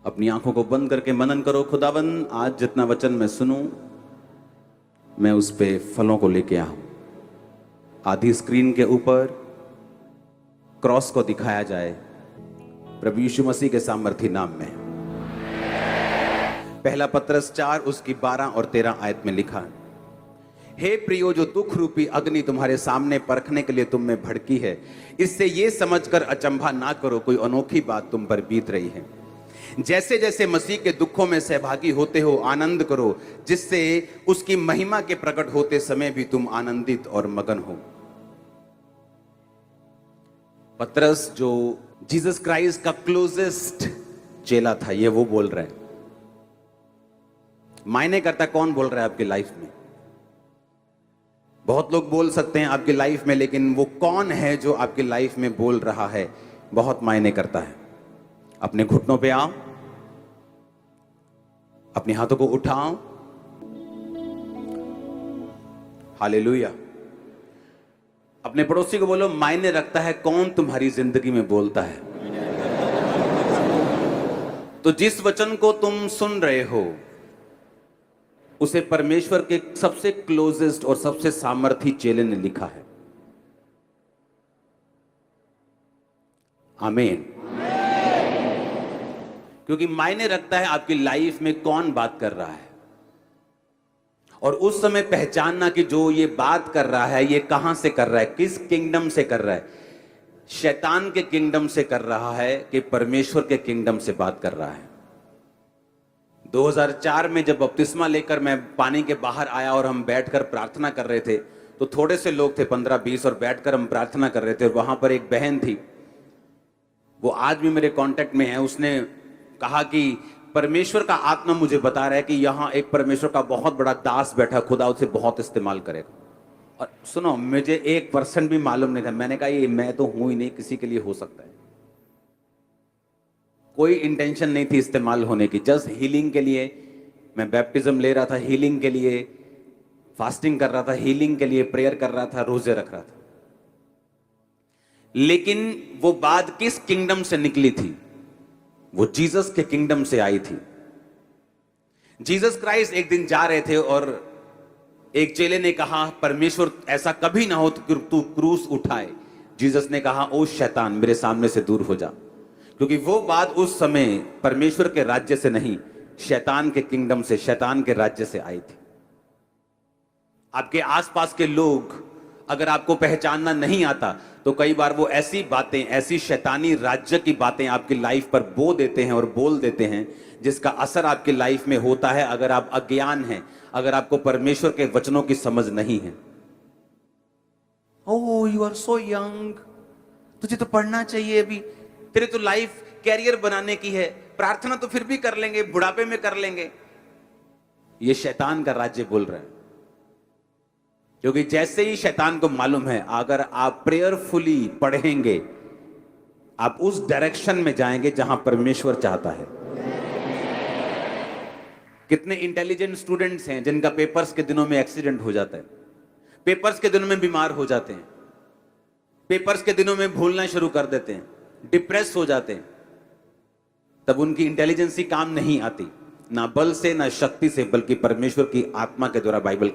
अपनी आंखों को बंद करके मनन करो। खुदावन, आज जितना वचन मैं सुनूं, मैं उस पे फलों को लेके आऊं। आधी स्क्रीन के ऊपर क्रॉस को दिखाया जाए प्रभु यीशु मसीह के सामर्थी नाम में। पहला पत्रस 4 उसकी 12 और 13 आयत में लिखा है, हे प्रियो, जो दुख रूपी अग्नि तुम्हारे सामने परखने के लिए तुम में भड़की है, इससे ये समझकर अचंभा ना करो कोई अनोखी बात तुम पर बीत रही है। जैसे जैसे मसीह के दुखों में सहभागी होते हो आनंद करो, जिससे उसकी महिमा के प्रकट होते समय भी तुम आनंदित और मगन हो। पतरस जो जीसस क्राइस्ट का क्लोजेस्ट चेला था, ये वो बोल रहा है। मायने करता कौन बोल रहा है आपकी लाइफ में? बहुत लोग बोल सकते हैं आपकी लाइफ में, लेकिन वो कौन है जो आपकी लाइफ में बोल रहा है, बहुत मायने करता है। अपने घुटनों पे आओ, अपने हाथों को उठाओ। हालेलुया। अपने पड़ोसी को बोलो, मायने रखता है कौन तुम्हारी जिंदगी में बोलता है। तो जिस वचन को तुम सुन रहे हो, उसे परमेश्वर के सबसे क्लोजेस्ट और सबसे सामर्थी चेले ने लिखा है। आमीन। क्योंकि मायने रखता है आपकी लाइफ में कौन बात कर रहा है, और उस समय पहचानना कि जो ये बात कर रहा है ये कहां से कर रहा है, किस किंगडम से कर रहा है। शैतान के किंगडम से कर रहा है कि परमेश्वर के किंगडम से बात कर रहा है। 2004 में जब बपतिस्मा लेकर मैं पानी के बाहर आया और हम बैठकर प्रार्थना कर रहे थे, तो थोड़े से लोग थे, 15-20, और बैठकर हम प्रार्थना कर रहे थे। और वहां पर एक बहन थी, वो आज भी मेरे कांटेक्ट में है। उसने कहा कि परमेश्वर का आत्मा मुझे बता रहा है कि यहां एक परमेश्वर का बहुत बड़ा दास बैठा, खुदा उसे बहुत इस्तेमाल करेगा। और सुनो, मुझे 1% भी मालूम नहीं था। मैंने कहा ये मैं तो हूं ही नहीं, किसी के लिए हो सकता है। कोई इंटेंशन नहीं थी इस्तेमाल होने की, जस्ट हीलिंग के लिए मैं बैप्टिज्म ले रहा था, हीलिंग के लिए फास्टिंग कर रहा था, हीलिंग के लिए प्रेयर कर रहा था, रोजे रख रहा था। लेकिन वो बात किस किंगडम से निकली थी? वो जीसस के किंगडम से आई थी। जीसस क्राइस्ट एक दिन जा रहे थे और एक चेले ने कहा, परमेश्वर ऐसा कभी ना हो कि तू क्रूस उठाए। जीसस ने कहा, ओ शैतान, मेरे सामने से दूर हो जा। क्योंकि वो बात उस समय परमेश्वर के राज्य से नहीं, शैतान के किंगडम से, शैतान के राज्य से आई थी। आपके आसपास के लोग अगर आपको पहचानना नहीं आता, तो कई बार वो ऐसी बातें, ऐसी शैतानी राज्य की बातें आपकी लाइफ पर बो देते हैं और बोल देते हैं, जिसका असर आपकी लाइफ में होता है अगर आप अज्ञान हैं, अगर आपको परमेश्वर के वचनों की समझ नहीं है। ओह, यू आर सो यंग, तुझे तो पढ़ना चाहिए अभी, तेरे तो लाइफ कैरियर बनाने की है, प्रार्थना तो फिर भी कर लेंगे, बुढ़ापे में कर लेंगे। ये शैतान का राज्य बोल रहा है। क्योंकि जैसे ही शैतान को मालूम है, अगर आप प्रेयरफुली पढ़ेंगे, आप उस डायरेक्शन में जाएंगे जहां परमेश्वर चाहता है। कितने इंटेलिजेंट स्टूडेंट्स हैं जिनका पेपर्स के दिनों में एक्सीडेंट हो जाता है, पेपर्स के दिनों में बीमार हो जाते हैं, पेपर्स के दिनों में भूलना शुरू कर देते हैं, डिप्रेस हो जाते हैं। तब उनकी इंटेलिजेंसी काम नहीं आती, ना बल से ना शक्ति से, बल्कि परमेश्वर की आत्मा के द्वारा। बाइबल कहती है